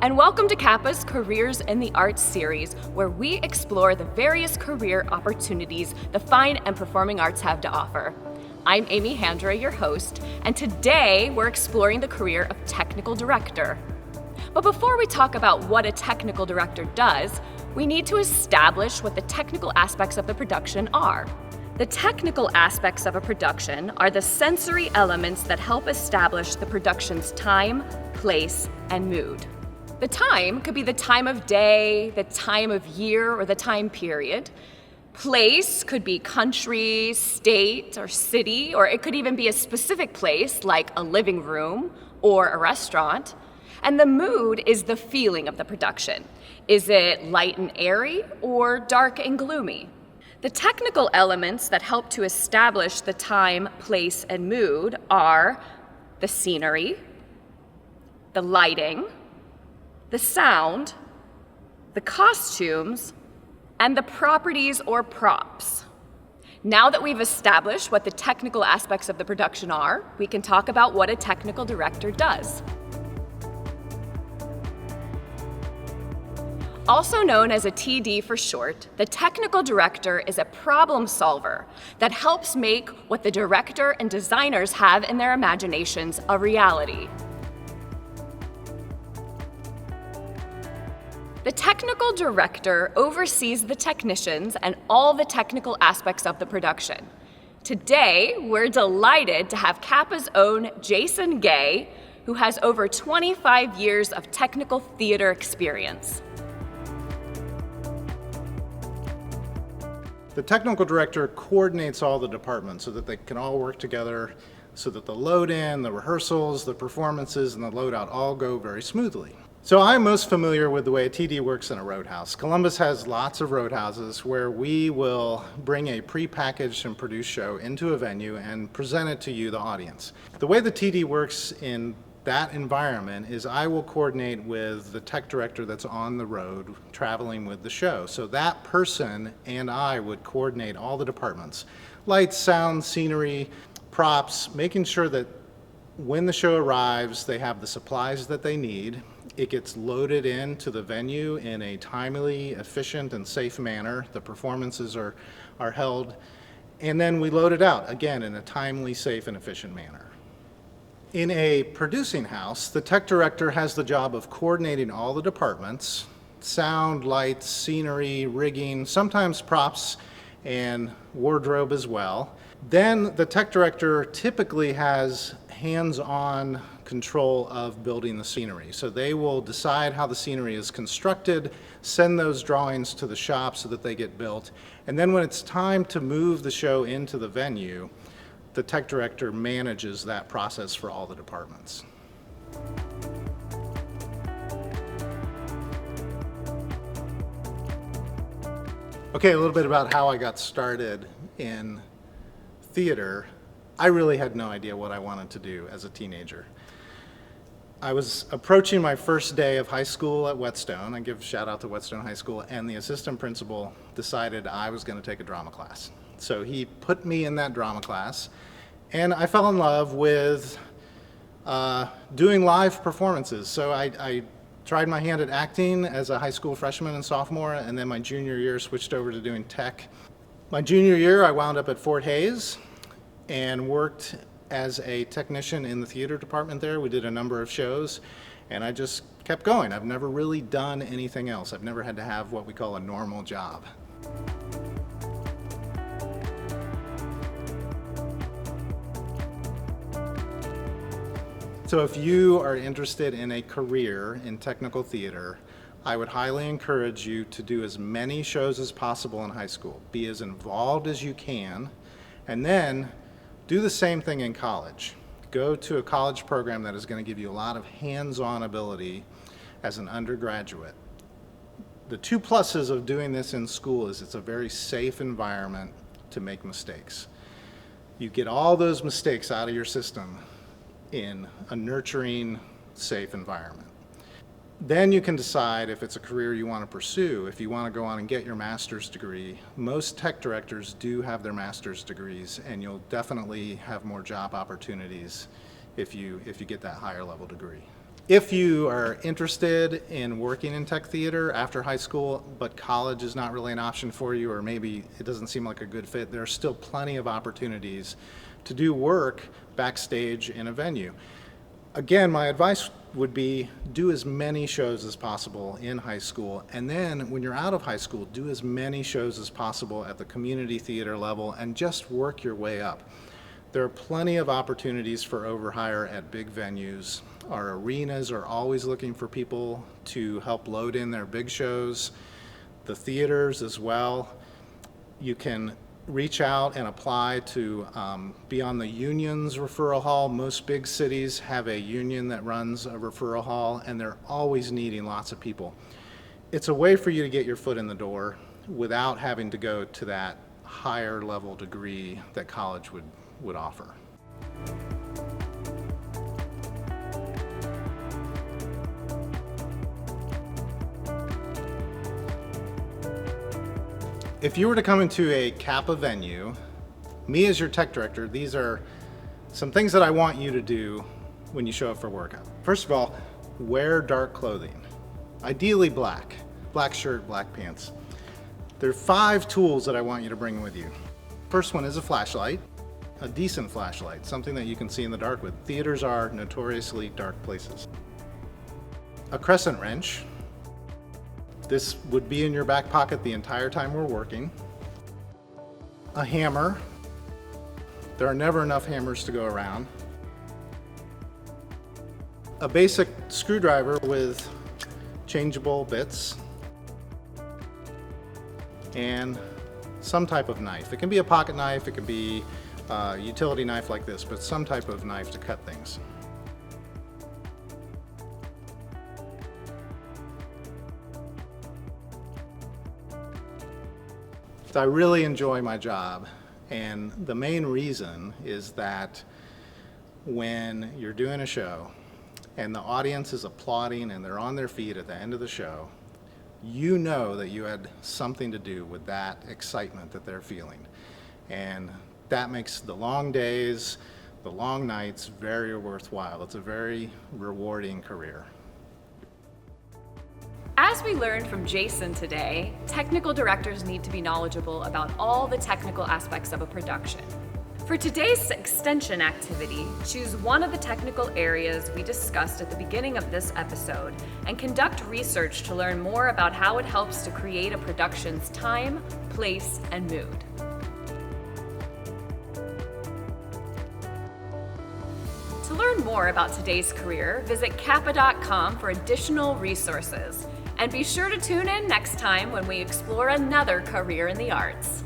and welcome to Kappa's Careers in the Arts series, where we explore the various career opportunities the fine and performing arts have to offer. I'm Amy Handra, your host, and today we're exploring the career of technical director. But before we talk about what a technical director does, we need to establish what the technical aspects of the production are. The technical aspects of a production are the sensory elements that help establish the production's time, place, and mood. The time could be the time of day, the time of year, or the time period. Place could be country, state, or city, or it could even be a specific place like a living room or a restaurant. And the mood is the feeling of the production. Is it light and airy or dark and gloomy? The technical elements that help to establish the time, place, and mood are the scenery, the lighting, the sound, the costumes, and the properties or props. Now that we've established what the technical aspects of the production are, we can talk about what a technical director does. Also known as a TD for short, the technical director is a problem solver that helps make what the director and designers have in their imaginations a reality. The technical director oversees the technicians and all the technical aspects of the production. Today, we're delighted to have Kappa's own Jason Gay, who has over 25 years of technical theater experience. The technical director coordinates all the departments so that they can all work together, so that the load-in, the rehearsals, the performances, and the load-out all go very smoothly. So I'm most familiar with the way a TD works in a roadhouse. Columbus has lots of roadhouses where we will bring a pre-packaged and produced show into a venue and present it to you, the audience. The way the TD works in that environment is I will coordinate with the tech director that's on the road traveling with the show. So that person and I would coordinate all the departments, lights, sound, scenery, props, making sure that when the show arrives, they have the supplies that they need. It gets loaded into the venue in a timely, efficient, and safe manner. The performances are held, and then we load it out, again, in a timely, safe, and efficient manner. In a producing house, the tech director has the job of coordinating all the departments, sound, lights, scenery, rigging, sometimes props and wardrobe as well. Then the tech director typically has hands-on control of building the scenery. So they will decide how the scenery is constructed, send those drawings to the shop so that they get built, and then when it's time to move the show into the venue, the tech director manages that process for all the departments. Okay, a little bit about how I got started in theater. I really had no idea what I wanted to do as a teenager. I was approaching my first day of high school at Whetstone. I give a shout out to Whetstone High School, and the assistant principal decided I was going to take a drama class. So he put me in that drama class, and I fell in love with doing live performances. So I tried my hand at acting as a high school freshman and sophomore, and then my junior year switched over to doing tech. My junior year, I wound up at Fort Hays and worked as a technician in the theater department there. We did a number of shows, and I just kept going. I've never really done anything else. I've never had to have what we call a normal job. So if you are interested in a career in technical theater, I would highly encourage you to do as many shows as possible in high school. Be as involved as you can, and then do the same thing in college. Go to a college program that is going to give you a lot of hands-on ability as an undergraduate. The two pluses of doing this in school is it's a very safe environment to make mistakes. You get all those mistakes out of your system in a nurturing, safe environment. Then you can decide if it's a career you want to pursue. If you want to go on and get your master's degree, most tech directors do have their master's degrees, and you'll definitely have more job opportunities if you get that higher level degree. If you are interested in working in tech theater after high school, but college is not really an option for you, or maybe it doesn't seem like a good fit, there are still plenty of opportunities to do work backstage in a venue. Again, my advice would be do as many shows as possible in high school, and then when you're out of high school, do as many shows as possible at the community theater level and just work your way up. There are plenty of opportunities for overhire at big venues. Our arenas are always looking for people to help load in their big shows. The theaters as well. You can reach out and apply to be on the union's referral hall. Most big cities have a union that runs a referral hall, and they're always needing lots of people. It's a way for you to get your foot in the door without having to go to that higher level degree that college would offer. If you were to come into a Kappa venue, me as your tech director, these are some things that I want you to do when you show up for workout. First of all, wear dark clothing, ideally black. Black shirt, black pants. There are 5 tools that I want you to bring with you. First one is a flashlight, a decent flashlight, something that you can see in the dark with. Theaters are notoriously dark places. A crescent wrench. This would be in your back pocket the entire time we're working. A hammer. There are never enough hammers to go around. A basic screwdriver with changeable bits. And some type of knife. It can be a pocket knife, it can be a utility knife like this, but some type of knife to cut things. So I really enjoy my job, and the main reason is that when you're doing a show and the audience is applauding and they're on their feet at the end of the show, you know that you had something to do with that excitement that they're feeling. And that makes the long days, the long nights very worthwhile. It's a very rewarding career. As we learned from Jason today, technical directors need to be knowledgeable about all the technical aspects of a production. For today's extension activity, choose one of the technical areas we discussed at the beginning of this episode and conduct research to learn more about how it helps to create a production's time, place, and mood. To learn more about today's career, visit kappa.com for additional resources. And be sure to tune in next time when we explore another career in the arts.